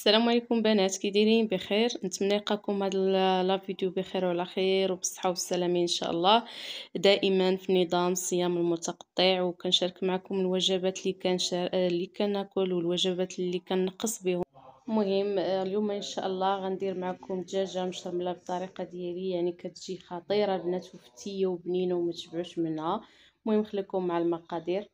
السلام عليكم بنات، كي دايرين؟ بخير. نتمنى يلقاكم هاد لا فيديو بخير وعلى خير وبالصحه والسلامه ان شاء الله، دائما في نظام الصيام المتقطع، وكنشارك معكم الوجبات اللي كناكل والوجبات اللي كنقص بهم. المهم اليوم ان شاء الله غندير معكم دجاجه مشرمله بالطريقه ديالي، يعني كتجي خطيره البنات وفتيه وبنينه وما تشبعوش منها. المهم خليكم مع المقادير،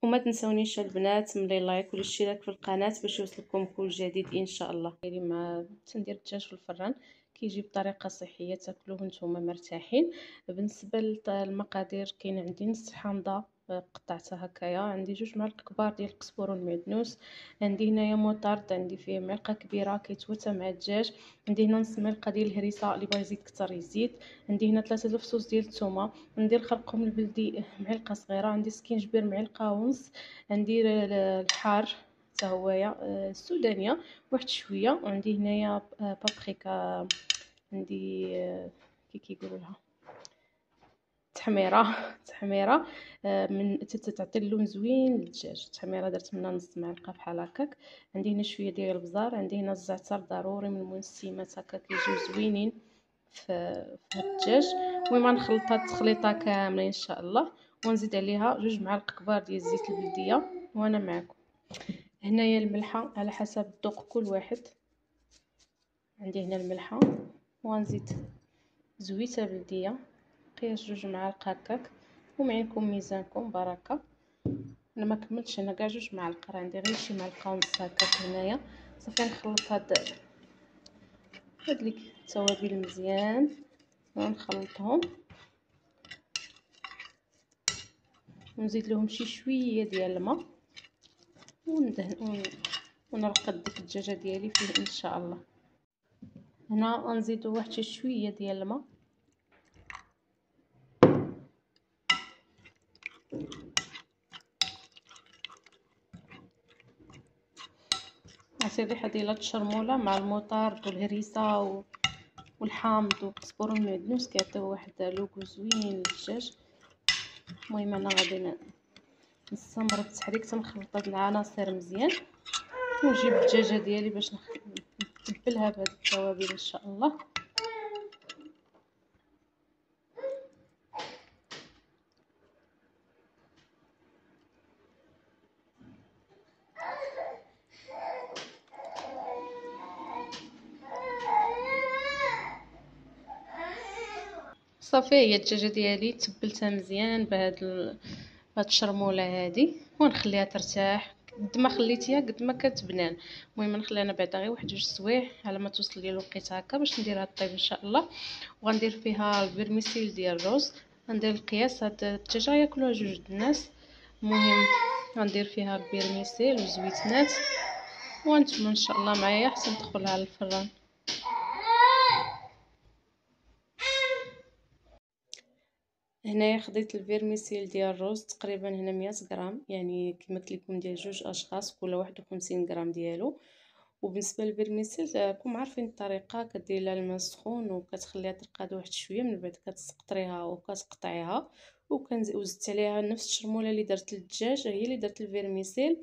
وما تنسونيش البنات من لايك والاشتراك في القناه باش يوصلكم كل جديد ان شاء الله. يعني ما تندير الدجاج في الفران كيجي بطريقه صحيه تاكلوه نتوما مرتاحين. بالنسبه للمقادير كاين عندي نص حامضه قطعتها هكايا، عندي 2 معالق كبار ديال القزبر والمعدنوس، عندي هنايا موطارد، عندي فيه معلقه كبيره كيتواتى مع الدجاج، عندي هنا نص معلقه ديال الهريسه اللي بغى يزيد كتر يزيد، عندي هنا 3 فصوص ديال الثومه، ندير خرقوم البلدي معلقه صغيره، عندي سكينجبير معلقه ونص، ندير الحار حتى هويا السودانيه واحد شويه، وعندي هنايا بابريكا، عندي كي كيقولوا لها تحميره من تعطي اللون زوين للدجاج. التحميره درت منها نص معلقه بحال هكاك. عندي هنا شويه ديال البزار، عندي هنا الزعتر ضروري من المنسمات هكا كيجيو زوينين في الدجاج. المهم نخلط هاد التخليطه كامله ان شاء الله، ونزيد عليها 2 معالق كبار ديال الزيت البلديه وانا معكم. هنايا الملحه على حسب ذوق كل واحد، عندي هنا الملحه، وغنزيد زويته بلديه قياس 2 معالق هكاك، ومعينكم ميزانكم بركه. انا ما كملتش هنا كاع 2 معالق، راه عندي غير شي معلقه ونص هكاك هنايا. صافي نخلط هاد التوابل مزيان ونخلطهم، ونزيد لهم شي شويه ديال الماء، وندهن ونرقد ديك الدجاجه ديالي فيه ان شاء الله. هنا غنزيدو واحد شي شويه ديال الماء، عطي الريحه ديال الشرموله مع المطارد والهريسه والحامض والقزبر والمعدنوس كيعطيو واحد لوغو زوين للدجاج. المهم انا غادي نستمر بالتحريك تنخلط هاد العناصر مزيان، ونجيب الدجاجه ديالي باش نتبلها بهاد التوابل ان شاء الله. صافي هي الدجاجه ديالي تبلتها مزيان هاد الشرموله هادي، ونخليها ترتاح. قد ما خليتيها قد ما كتبنان. المهم نخليها انا بعدا غير واحد 2 سوايع على ما توصل لي الوقت هكا باش نديرها طيب ان شاء الله. وغندير فيها البرميسيل ديال الرز، غندير القياس هاد الدجاجه ياكلوها 2 الناس. المهم غندير فيها البرميسيل والزويتنات، وانتم ان شاء الله معايا حتى ندخلها على الفران. هنايا خديت الفيرميسيل ديال الرز تقريبا هنا 100 غرام، يعني كما قلت لكم ديال 2 اشخاص كل 51 غرام ديالو. وبالنسبه للفيرميسيل راكم عارفين الطريقه، كدير لها الماء سخون وكتخليها ترقد واحد شويه، من بعد كتسقطريها وكتقطعيها، وزدت عليها نفس الشرموله اللي درت للدجاج هي اللي درت الفيرميسيل.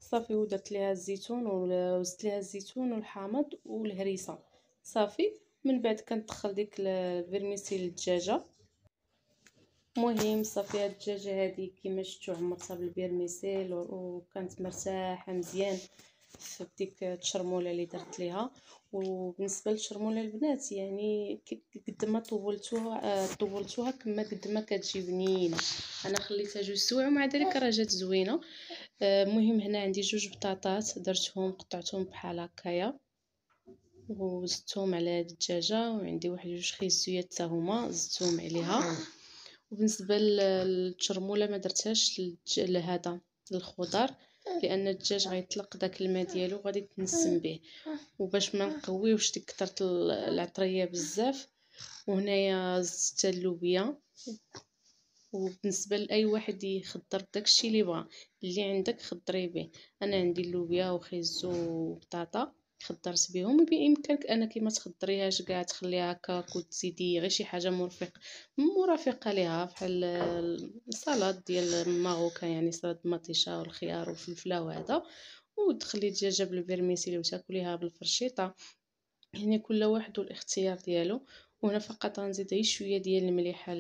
صافي ودرت ليها الزيتون وزدت ليها الزيتون والحامض والهريسه. صافي من بعد كندخل ديك الفيرميسيل للدجاجه. المهم صافي هاد الدجاجه هادي كما شفتوا عمرتها بالبيرميسيل وكانت مرتاحه مزيان في ديك الشرموله اللي درت ليها. وبالنسبه للشرموله البنات يعني قد ما طولتوها كما قد ما كتجي بنينه. انا خليتها 2 سوايع ومع ذلك راه جات زوينه. المهم هنا عندي 2 بطاطات درتهم قطعتهم بحال هكايا وزدتهم على هاد الدجاجه، وعندي واحد 2 خيزويات حتى هما زدتهم عليها. وبالنسبه للشرموله ما درتهاش لهذا الخضر، لان الدجاج غيطلق داك الماء ديالو غادي تنسم به، وباش ما نقويوش ديك كثرت العطريه بزاف. وهنايا زدت اللوبيا. وبالنسبه لاي واحد يخضر داكشي اللي بغا، اللي عندك خضري به. انا عندي اللوبيا وخيزو وبطاطا خضرت بهم، بامكانك انك ما تخضريهاش كاع تخليها هكاك وتزيدي غير شي حاجه مرافقه ليها بحال السلطه ديال الماروكا، يعني سلطه مطيشه والخيار والفلفله وهذا. وتخلي الدجاجه بالفيرميسيلي وتاكليها بالفرشيطه. يعني كل واحد والاختيار ديالو. وهنا فقط غنزيد غير شويه ديال المليحه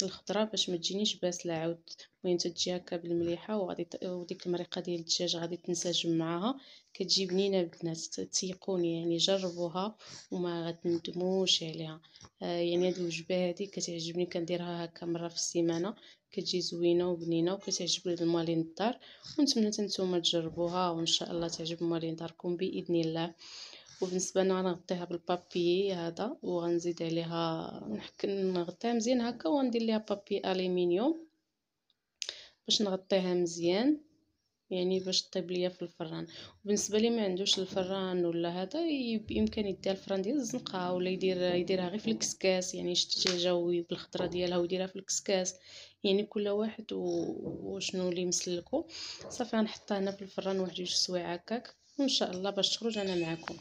الخضراء باش ما تجينيش باسله عاود. المهم تجي هكا بالمليحه وغادي وديك المريقه ديال الدجاج غادي تنسجم معاها. كتجي بنينه البنات، تيقوني يعني جربوها وما غتندموش عليها. يعني هاد الوجبه هادي كتعجبني، كنديرها هكا مره في السيمانه، كتجي زوينه وبنينه وكتعجب المالين الدار. ونتمنى نتوما تجربوها وان شاء الله تعجب مالين داركم باذن الله. وبالنسبه لنا غنغطيها بالبابي هذا وغنزيد عليها نغطيها مزيان هكا وندير ليها بابي الومنيوم باش نغطيها مزيان، يعني باش طيب ليا في الفران. وبالنسبه لي ما عندوش الفران ولا هذا بامكان يديها الفران ديال الزنقه ولا يديرها غير في الكسكاس، يعني شتي دجاجه بالخضره ديالها ويديرها في الكسكاس. يعني كل واحد وشنو اللي مسلكو. صافي غنحطها هنا في الفران واحد 2 سوايع هكاك وان شاء الله باش تخرج انا معكم.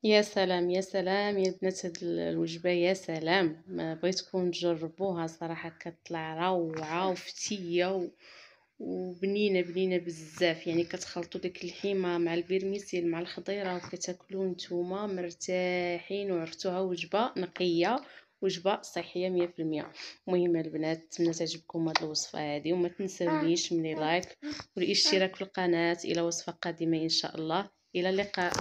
يا سلام يا سلام يا بنات، هاد الوجبه يا سلام، ما بغيتكم تجربوها صراحه، كتطلع روعه وفتيه وبنينه بنينه بزاف. يعني كتخلطوا داك اللحيمه مع الفيرميسيل مع الخضيره وكتاكلوا نتوما مرتاحين وعرفتوها وجبه نقيه، وجبه صحيه 100%. المهم البنات نتمنى تعجبكم هاد الوصفه هذه، وما تنساونيش من لايك والاشتراك في القناه الى وصفه قادمه ان شاء الله. الى اللقاء.